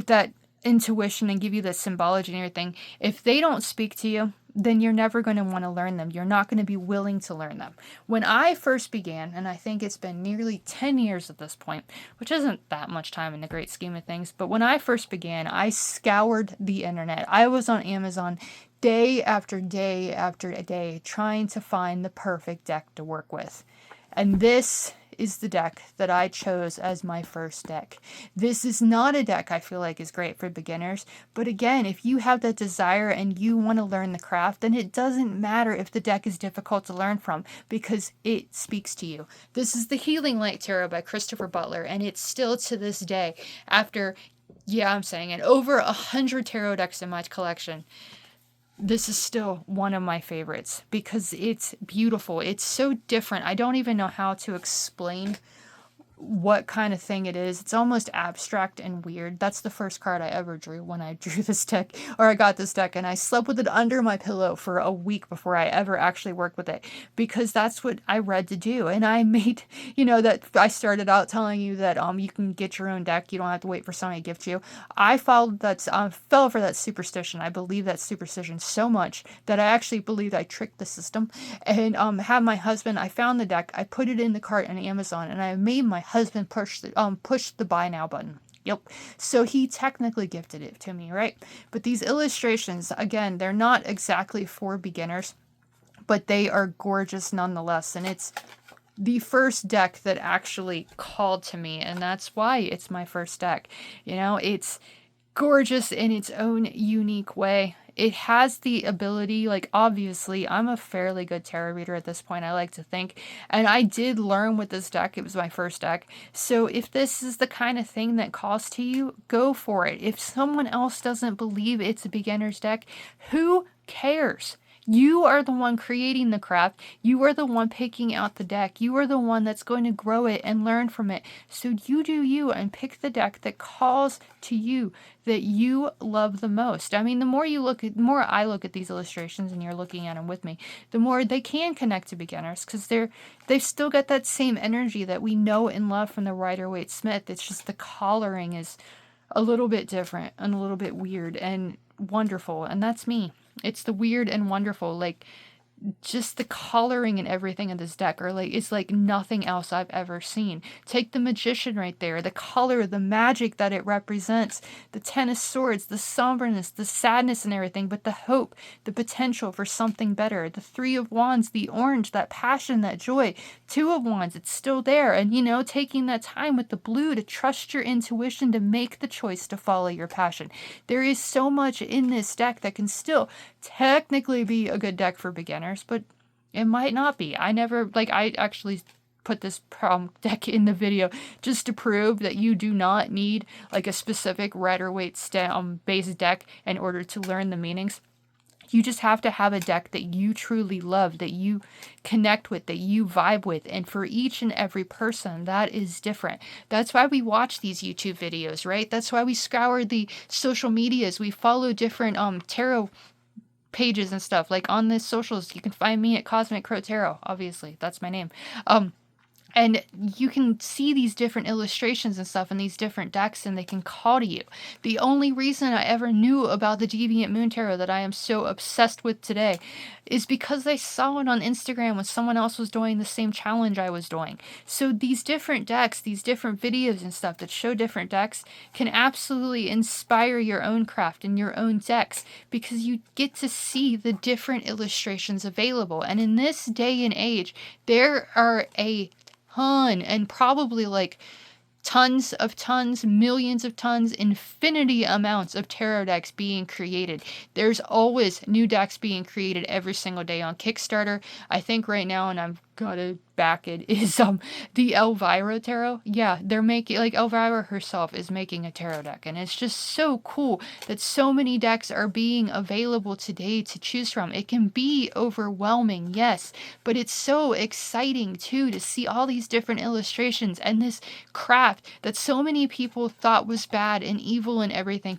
that intuition and give you the symbology and everything, if they don't speak to you, then you're never going to want to learn them. You're not going to be willing to learn them. When I first began, and I think it's been nearly 10 years at this point, which isn't that much time in the great scheme of things, but when I first began, I scoured the internet. I was on Amazon day after day after day trying to find the perfect deck to work with. And this is the deck that I chose as my first deck. This is not a deck I feel like is great for beginners, but again, if you have that desire and you want to learn the craft, then it doesn't matter if the deck is difficult to learn from, because it speaks to you. This is the Healing Light Tarot by Christopher Butler, and it's still to this day, after, yeah, I'm saying it, over 100 tarot decks in my collection, this is still one of my favorites because it's beautiful. It's so different. I don't even know how to explain what kind of thing it is. It's almost abstract and weird. That's the first card I ever drew when I drew this deck, or I got this deck, and I slept with it under my pillow for a week before I ever actually worked with it, because that's what I read to do. And I made, that I started out telling you that you can get your own deck. You don't have to wait for somebody to gift you. I followed that, fell for that superstition. I believe that superstition so much that I actually believed I tricked the system, and had my husband, I found the deck, I put it in the cart on Amazon, and I made my husband push the buy now button. Yep. So he technically gifted it to me, right? But these illustrations, again, they're not exactly for beginners, but they are gorgeous nonetheless. And it's the first deck that actually called to me, and that's why it's my first deck. It's gorgeous in its own unique way. It has the ability, like, obviously, I'm a fairly good tarot reader at this point, I like to think, and I did learn with this deck. It was my first deck. So if this is the kind of thing that calls to you, go for it. If someone else doesn't believe it's a beginner's deck, who cares? You are the one creating the craft. You are the one picking out the deck. You are the one that's going to grow it and learn from it. So you do you and pick the deck that calls to you, that you love the most. I mean, the more I look at these illustrations, and you're looking at them with me, the more they can connect to beginners, because they've still got that same energy that we know and love from the Rider-Waite-Smith. It's just the coloring is a little bit different and a little bit weird and wonderful, and that's me. It's the weird and wonderful, like, just the coloring and everything in this deck it's like nothing else I've ever seen. Take the Magician right there, the color, the magic that it represents, the Ten of Swords, the somberness, the sadness and everything, but the hope, the potential for something better. The Three of Wands, the orange, that passion, that joy. Two of Wands, it's still there, and taking that time with the blue to trust your intuition, to make the choice to follow your passion. There is so much in this deck that can still technically be a good deck for beginners, but it might not be. I actually put this deck in the video just to prove that you do not need like a specific Rider-Waite base deck in order to learn the meanings. You just have to have a deck that you truly love, that you connect with, that you vibe with. And for each and every person, that is different. That's why we watch these YouTube videos, right? That's why we scour the social medias. We follow different tarot pages and stuff. Like on the socials, you can find me at Cosmic Crow Tarot. Obviously, that's my name. And you can see these different illustrations and stuff in these different decks, and they can call to you. The only reason I ever knew about the Deviant Moon Tarot that I am so obsessed with today is because I saw it on Instagram when someone else was doing the same challenge I was doing. So these different decks, these different videos and stuff that show different decks can absolutely inspire your own craft and your own decks, because you get to see the different illustrations available. And in this day and age, there are a ton, and probably like tons, millions of tons, infinity amounts of tarot decks being created. There's always new decks being created every single day on Kickstarter. I think right now, and I've got to back it, is the Elvira Tarot. Yeah, they're making, like, Elvira herself is making a tarot deck, and it's just so cool that so many decks are being available today to choose from. It can be overwhelming, yes, but it's so exciting too to see all these different illustrations and this craft that so many people thought was bad and evil and everything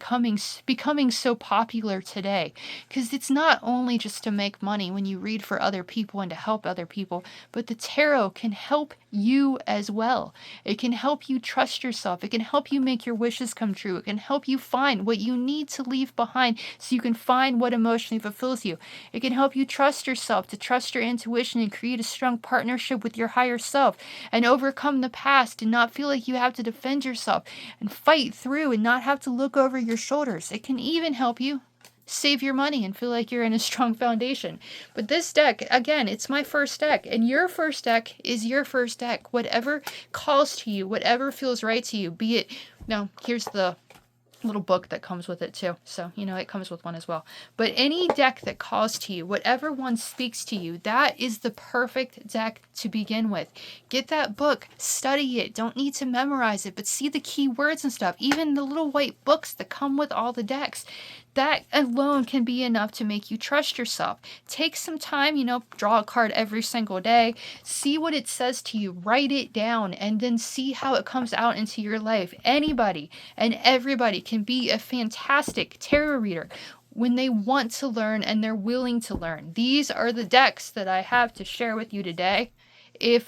becoming so popular today. Because it's not only just to make money when you read for other people and to help other people, but the tarot can help you as well. It can help you trust yourself. It can help you make your wishes come true. It can help you find what you need to leave behind so you can find what emotionally fulfills you. It can help you trust yourself, to trust your intuition and create a strong partnership with your higher self, and overcome the past and not feel like you have to defend yourself and fight through and not have to look over your shoulders. It can even help you save your money and feel like you're in a strong foundation. But this deck, again, it's my first deck, and your first deck is your first deck. Whatever calls to you, whatever feels right to you, be it, now here's the little book that comes with it too, so it comes with one as well. But any deck that calls to you, whatever one speaks to you, that is the perfect deck to begin with. Get that book, study it. Don't need to memorize it, but see the key words and stuff. Even the little white books that come with all the decks, that alone can be enough to make you trust yourself. Take some time, draw a card every single day, see what it says to you, write it down, and then see how it comes out into your life. Anybody and everybody can be a fantastic tarot reader when they want to learn and they're willing to learn. These are the decks that I have to share with you today. If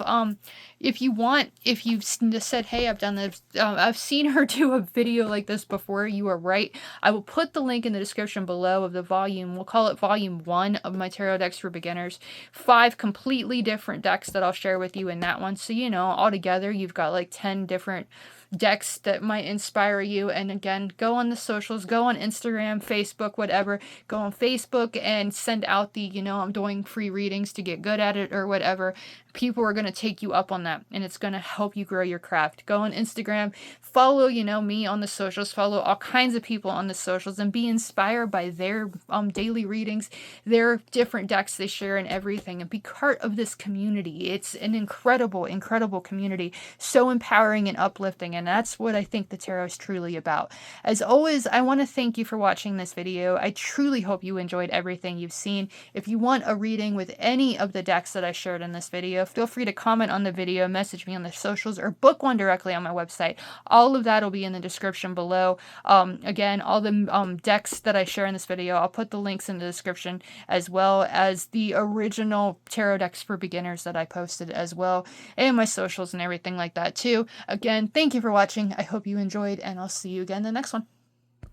you've said, hey, I've done this, I've seen her do a video like this before, you are right. I will put the link in the description below of the volume. We'll call it volume 1 of my tarot decks for beginners. 5 completely different decks that I'll share with you in that one. So, altogether you've got like 10 different decks that might inspire you. And again, go on the socials, go on Instagram, Facebook, whatever. Go on Facebook and send out the, I'm doing free readings to get good at it or whatever. People are going to take you up on that, and it's going to help you grow your craft. Go on Instagram, follow, me on the socials, follow all kinds of people on the socials, and be inspired by their daily readings, their different decks they share and everything, and be part of this community. It's an incredible, incredible community, so empowering and uplifting, and that's what I think the tarot is truly about. As always, I want to thank you for watching this video. I truly hope you enjoyed everything you've seen. If you want a reading with any of the decks that I shared in this video, feel free to comment on the video, message me on the socials, or book one directly on my website. All of that will be in the description below. Again, all the decks that I share in this video, I'll put the links in the description, as well as the original tarot decks for beginners that I posted as well, and my socials and everything like that too. Again, thank you for watching. I hope you enjoyed, and I'll see you again in the next one.